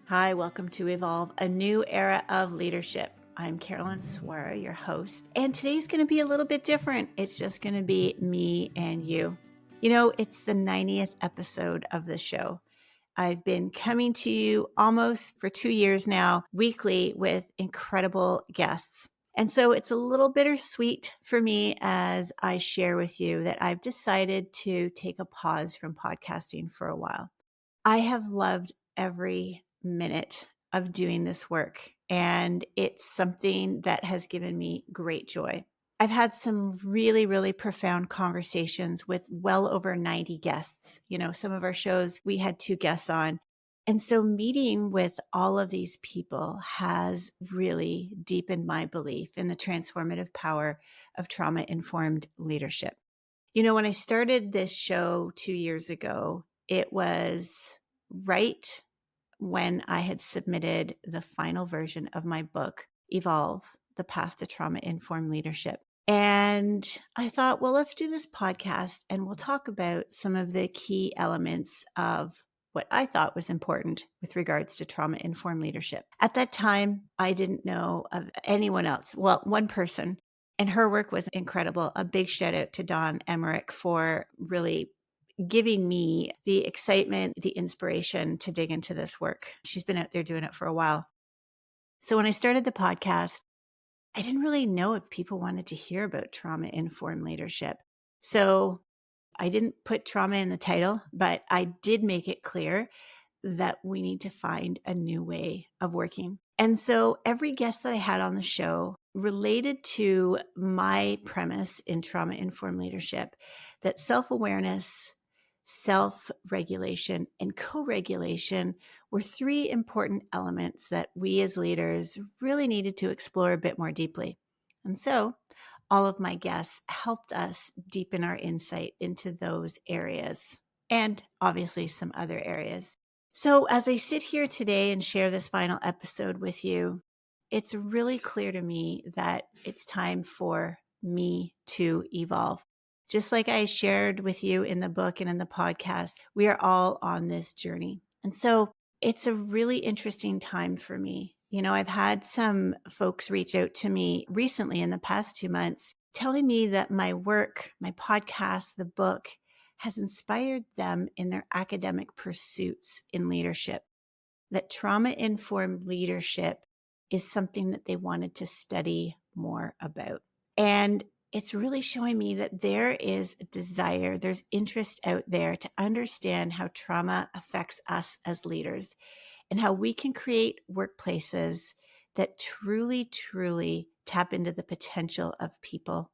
Hi, welcome to Evolve, a new era of leadership. I'm Carolyn Swora, your host, and today's going to be a little bit different. It's just going to be me and you. You know, it's the 90th episode of the show. I've been coming to you almost for 2 years now, weekly with incredible guests. And so it's a little bittersweet for me as I share with you that I've decided to take a pause from podcasting for a while. I have loved every minute of doing this work, and it's something that has given me great joy. I've had some really, really profound conversations with well over 90 guests. You know, some of our shows, we had 2 guests on. And so meeting with all of these people has really deepened my belief in the transformative power of trauma-informed leadership. You know, when I started this show 2 years ago, it was right when I had submitted the final version of my book, Evolve, The Path to Trauma-Informed Leadership. And I thought, well, let's do this podcast and we'll talk about some of the key elements of what I thought was important with regards to trauma-informed leadership. At that time, I didn't know of anyone else. Well, one person, and her work was incredible. A big shout out to Dawn Emmerich for really giving me the excitement, the inspiration to dig into this work. She's been out there doing it for a while. So when I started the podcast, I didn't really know if people wanted to hear about trauma-informed leadership. So I didn't put trauma in the title, but I did make it clear that we need to find a new way of working. And so every guest that I had on the show related to my premise in trauma-informed leadership, that self-awareness, self-regulation, and co-regulation were 3 important elements that we as leaders really needed to explore a bit more deeply. And so all of my guests helped us deepen our insight into those areas and obviously some other areas. So as I sit here today and share this final episode with you, it's really clear to me that it's time for me to evolve. Just like I shared with you in the book and in the podcast, we are all on this journey. And so it's a really interesting time for me. You know, I've had some folks reach out to me recently in the past 2 months telling me that my work, my podcast, the book has inspired them in their academic pursuits in leadership, that trauma-informed leadership is something that they wanted to study more about. And it's really showing me that there is a desire, there's interest out there to understand how trauma affects us as leaders and how we can create workplaces that truly, truly tap into the potential of people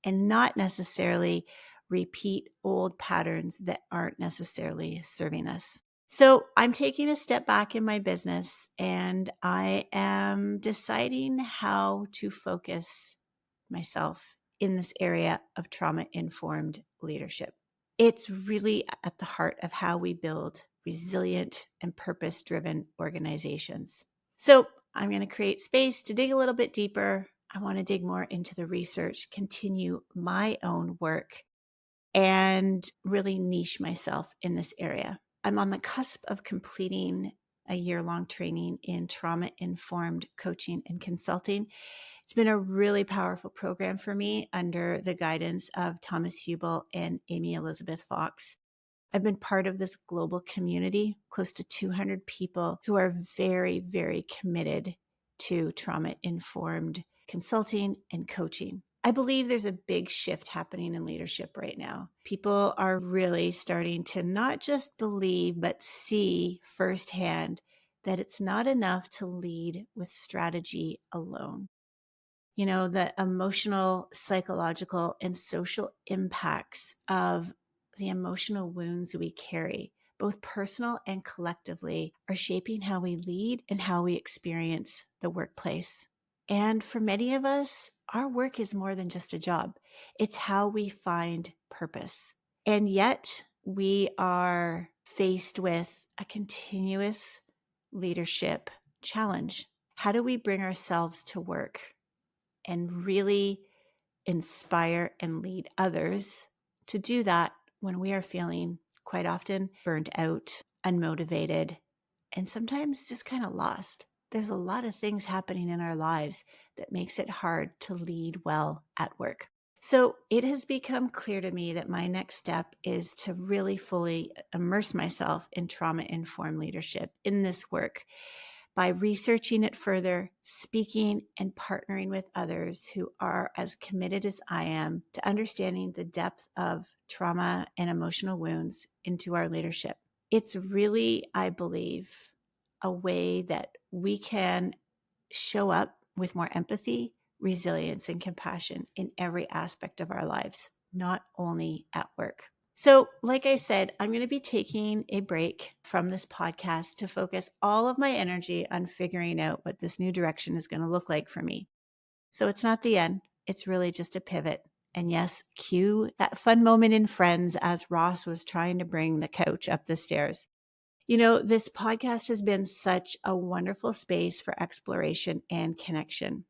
and not necessarily repeat old patterns that aren't necessarily serving us. So I'm taking a step back in my business and I am deciding how to focus myself in this area of trauma-informed leadership. It's really at the heart of how we build resilient and purpose-driven organizations. So I'm going to create space to dig a little bit deeper. I want to dig more into the research, continue my own work, and really niche myself in this area. I'm on the cusp of completing a year-long training in trauma-informed coaching and consulting. It's been a really powerful program for me under the guidance of Thomas Hübl and Amy Elizabeth Fox. I've been part of this global community, close to 200 people who are very, very committed to trauma-informed consulting and coaching. I believe there's a big shift happening in leadership right now. People are really starting to not just believe, but see firsthand that it's not enough to lead with strategy alone. You know, the emotional, psychological, and social impacts of the emotional wounds we carry, both personal and collectively, are shaping how we lead and how we experience the workplace. And for many of us, our work is more than just a job. It's how we find purpose. And yet we are faced with a continuous leadership challenge. How do we bring ourselves to work and really inspire and lead others to do that when we are feeling quite often burnt out, unmotivated, and sometimes just kind of lost. There's a lot of things happening in our lives that makes it hard to lead well at work. So it has become clear to me that my next step is to really fully immerse myself in trauma-informed leadership in this work by researching it further, speaking and partnering with others who are as committed as I am to understanding the depth of trauma and emotional wounds into our leadership. It's really, I believe, a way that we can show up with more empathy, resilience, and compassion in every aspect of our lives, not only at work. So, like I said, I'm going to be taking a break from this podcast to focus all of my energy on figuring out what this new direction is going to look like for me. So, it's not the end, it's really just a pivot. And yes, cue that fun moment in Friends as Ross was trying to bring the couch up the stairs. This podcast has been such a wonderful space for exploration and connection.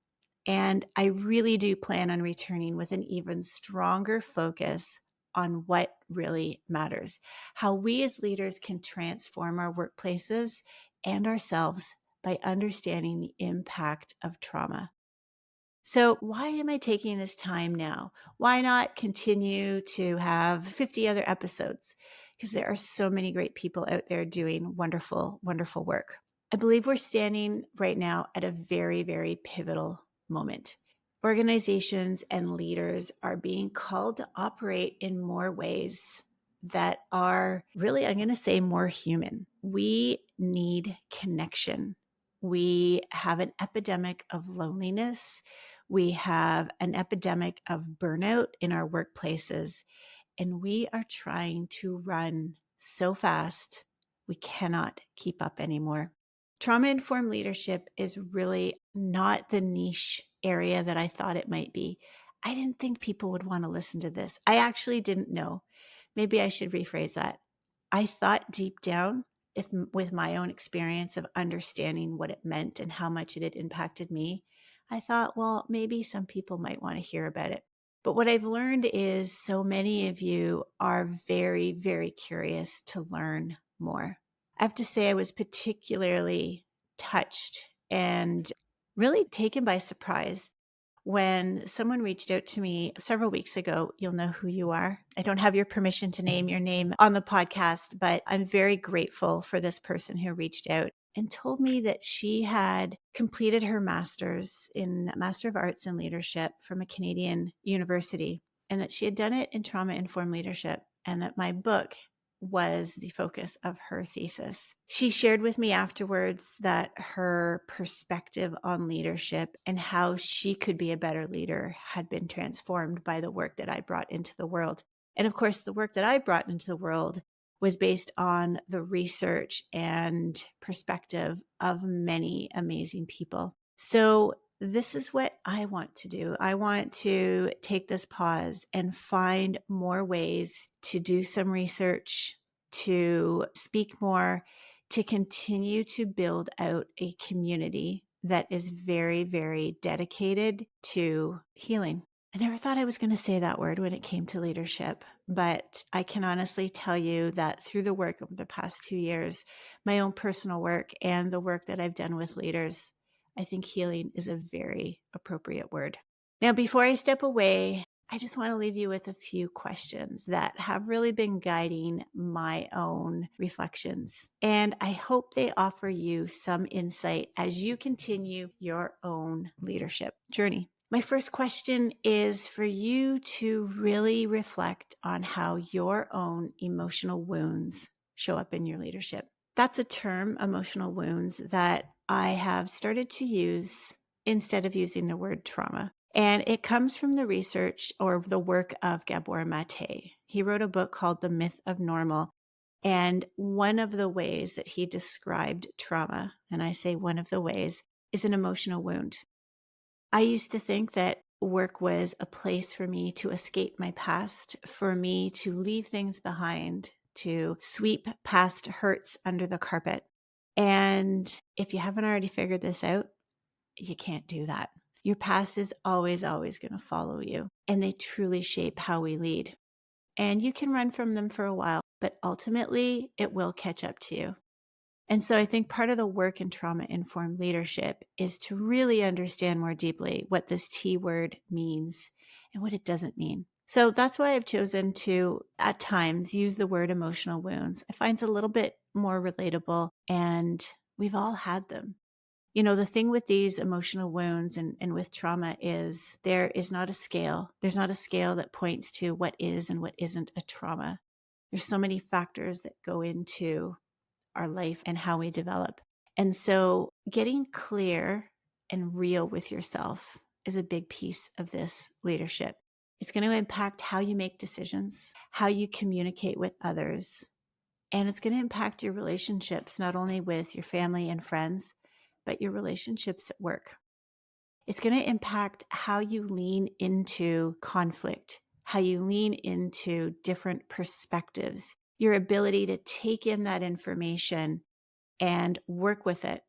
And I really do plan on returning with an even stronger focus on what really matters, how we as leaders can transform our workplaces and ourselves by understanding the impact of trauma. So, why am I taking this time now? Why not continue to have 50 other episodes? Because there are so many great people out there doing wonderful, wonderful work. I believe we're standing right now at a very, very pivotal moment. Organizations and leaders are being called to operate in more ways that are really, I'm going to say, more human. We need connection. We have an epidemic of loneliness. We have an epidemic of burnout in our workplaces, and we are trying to run so fast, we cannot keep up anymore. Trauma-informed leadership is really not the niche area that I thought it might be. I didn't think people would want to listen to this. I actually didn't know. Maybe I should rephrase that. I thought deep down, if with my own experience of understanding what it meant and how much it had impacted me, I thought, well, maybe some people might want to hear about it. But what I've learned is so many of you are very, very curious to learn more. I have to say, I was particularly touched and really taken by surprise when someone reached out to me several weeks ago. You'll know who you are. I don't have your permission to name your name on the podcast, but I'm very grateful for this person who reached out and told me that she had completed her master's in Master of Arts in Leadership from a Canadian university, and that she had done it in trauma-informed leadership, and that my book was the focus of her thesis. She shared with me afterwards that her perspective on leadership and how she could be a better leader had been transformed by the work that I brought into the world. And of course, the work that I brought into the world was based on the research and perspective of many amazing people. So this is what I want to do. I want to take this pause and find more ways to do some research, to speak more, to continue to build out a community that is very, very dedicated to healing. I never thought I was going to say that word when it came to leadership, but I can honestly tell you that through the work over the past 2 years, my own personal work and the work that I've done with leaders, I think healing is a very appropriate word. Now, before I step away, I just want to leave you with a few questions that have really been guiding my own reflections. And I hope they offer you some insight as you continue your own leadership journey. My first question is for you to really reflect on how your own emotional wounds show up in your leadership. That's a term, emotional wounds, that I have started to use instead of using the word trauma. And it comes from the research or the work of Gabor Mate. He wrote a book called The Myth of Normal. And one of the ways that he described trauma, and I say one of the ways, is an emotional wound. I used to think that work was a place for me to escape my past, for me to leave things behind, to sweep past hurts under the carpet. And if you haven't already figured this out, you can't do that. Your past is always, always going to follow you, and they truly shape how we lead. And you can run from them for a while, but ultimately it will catch up to you. And so I think part of the work in trauma-informed leadership is to really understand more deeply what this T word means and what it doesn't mean. So that's why I've chosen to, at times, use the word emotional wounds. I find it's a little bit more relatable, and we've all had them. The thing with these emotional wounds and with trauma is there is not a scale. There's not a scale that points to what is and what isn't a trauma. There's so many factors that go into our life and how we develop. And so getting clear and real with yourself is a big piece of this leadership. It's going to impact how you make decisions, how you communicate with others, and it's going to impact your relationships, not only with your family and friends, but your relationships at work. It's going to impact how you lean into conflict, how you lean into different perspectives, your ability to take in that information and work with it.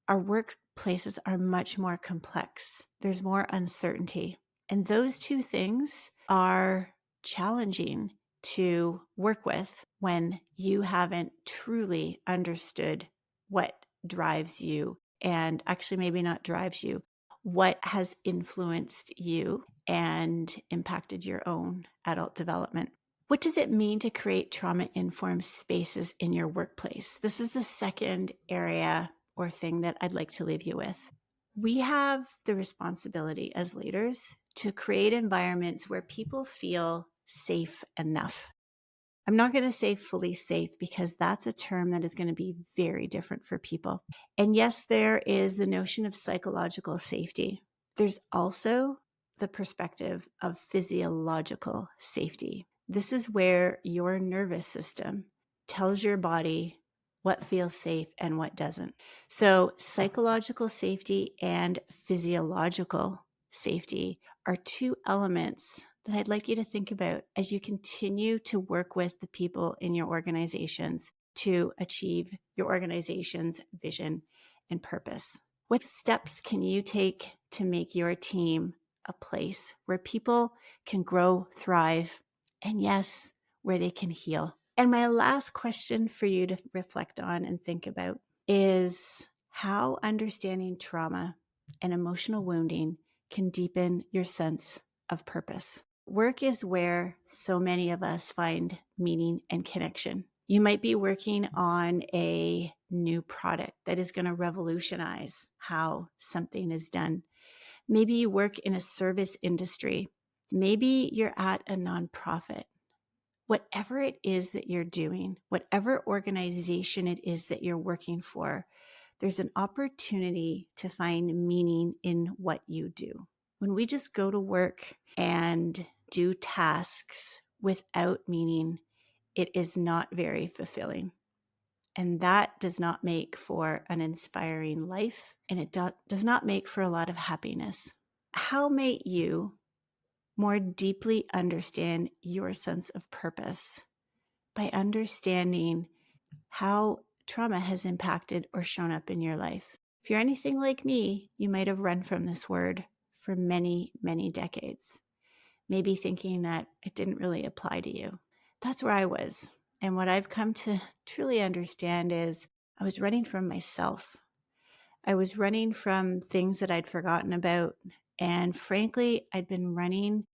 Our workplaces are much more complex. There's more uncertainty. And those two things are challenging to work with when you haven't truly understood what drives you, and actually maybe not drives you, what has influenced you and impacted your own adult development. What does it mean to create trauma-informed spaces in your workplace? This is the second area or thing that I'd like to leave you with. We have the responsibility as leaders to create environments where people feel safe enough. I'm not going to say fully safe because that's a term that is going to be very different for people. And yes, there is the notion of psychological safety. There's also the perspective of physiological safety. This is where your nervous system tells your body what feels safe and what doesn't. So psychological safety and physiological safety are two elements that I'd like you to think about as you continue to work with the people in your organizations to achieve your organization's vision and purpose. What steps can you take to make your team a place where people can grow, thrive, and yes, where they can heal? And my last question for you to reflect on and think about is how understanding trauma and emotional wounding can deepen your sense of purpose. Work is where so many of us find meaning and connection. You might be working on a new product that is going to revolutionize how something is done. Maybe you work in a service industry. Maybe you're at a nonprofit. Whatever it is that you're doing, whatever organization it is that you're working for, there's an opportunity to find meaning in what you do. When we just go to work and do tasks without meaning, it is not very fulfilling. And that does not make for an inspiring life, and it does not make for a lot of happiness. How may you more deeply understand your sense of purpose by understanding how trauma has impacted or shown up in your life? If you're anything like me, you might have run from this word for many, many decades, maybe thinking that it didn't really apply to you. That's where I was. And what I've come to truly understand is I was running from myself. I was running from things that I'd forgotten about. And frankly, I'd been running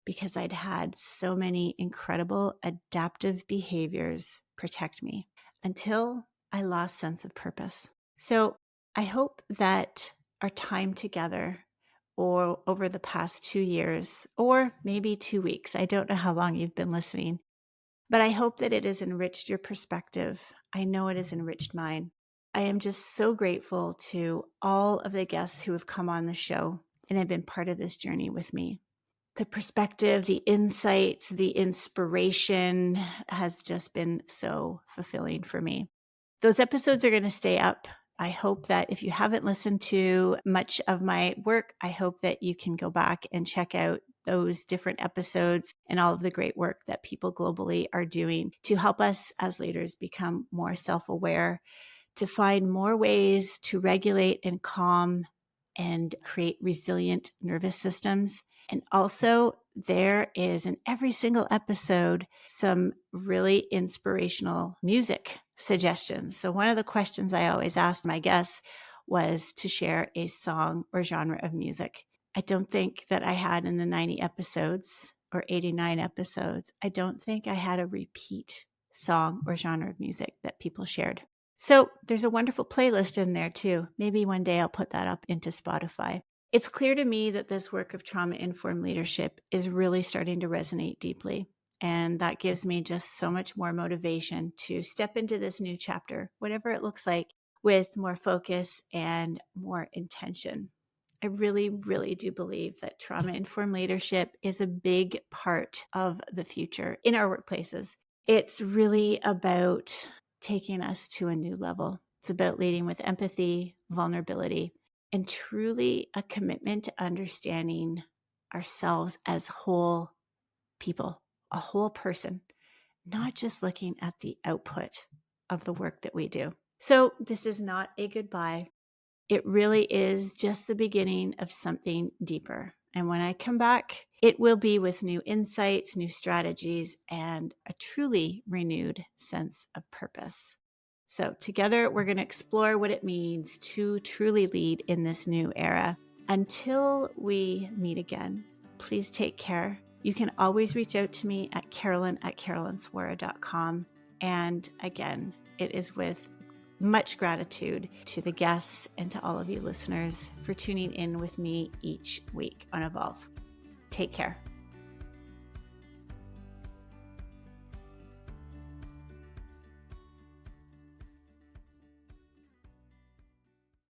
because I'd had so many incredible adaptive behaviors protect me until I lost sense of purpose. So I hope that our time together, or over the past 2 years, or maybe 2 weeks, I don't know how long you've been listening, but I hope that it has enriched your perspective. I know it has enriched mine. I am just so grateful to all of the guests who have come on the show and have been part of this journey with me. The perspective, the insights, the inspiration has just been so fulfilling for me. Those episodes are going to stay up. I hope that if you haven't listened to much of my work, I hope that you can go back and check out those different episodes and all of the great work that people globally are doing to help us as leaders become more self-aware, to find more ways to regulate and calm and create resilient nervous systems. And also, there is in every single episode some really inspirational music suggestions. So one of the questions I always asked my guests was to share a song or genre of music. I don't think that I had in the 90 episodes or 89 episodes, I don't think I had a repeat song or genre of music that people shared. So there's a wonderful playlist in there too. Maybe one day I'll put that up into Spotify. It's clear to me that this work of trauma-informed leadership is really starting to resonate deeply. And that gives me just so much more motivation to step into this new chapter, whatever it looks like, with more focus and more intention. I really, really do believe that trauma-informed leadership is a big part of the future in our workplaces. It's really about taking us to a new level. It's about leading with empathy, vulnerability, and truly a commitment to understanding ourselves as whole people, a whole person, not just looking at the output of the work that we do. So this is not a goodbye. It really is just the beginning of something deeper. And when I come back, it will be with new insights, new strategies, and a truly renewed sense of purpose. So together, we're going to explore what it means to truly lead in this new era. Until we meet again, please take care. You can always reach out to me at carolyn@carolinswora.com. And again, it is with much gratitude to the guests and to all of you listeners for tuning in with me each week on Evolve. Take care.